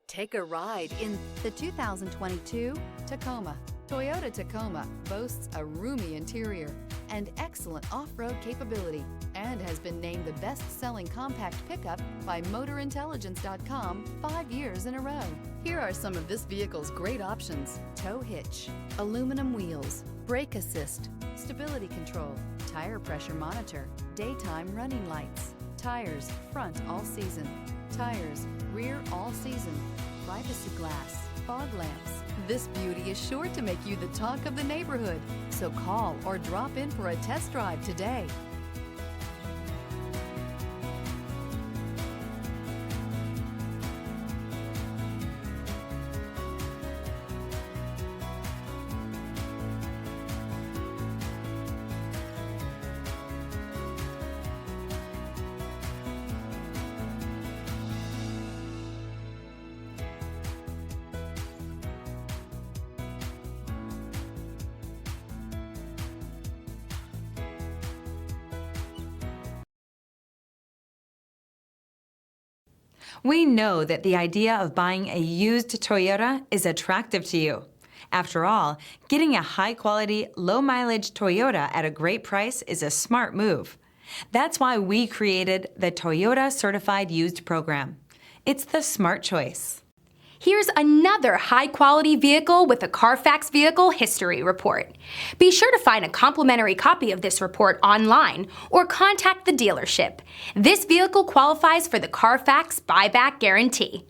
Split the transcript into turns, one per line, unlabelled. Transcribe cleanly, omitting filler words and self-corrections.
Take a ride in the 2022 Tacoma. Toyota Tacoma boasts a roomy interior and excellent off-road capability and has been named the best-selling compact pickup by MotorIntelligence.com 5 years in a row. Here are some of this vehicle's great options: tow hitch, aluminum wheels, brake assist, stability control, tire pressure monitor, daytime running lights, tires front all season, tires rear all season, privacy glass, fog lamps. This beauty is sure to make you the talk of the neighborhood. So call or drop in for a test drive today.
We know that the idea of buying a used Toyota is attractive to you. After all, getting a high-quality, low-mileage Toyota at a great price is a smart move. That's why we created the Toyota Certified Used Program. It's the smart choice.
Here's another high-quality vehicle with a Carfax Vehicle History Report. Be sure to find a complimentary copy of this report online or contact the dealership. This vehicle qualifies for the Carfax Buyback Guarantee.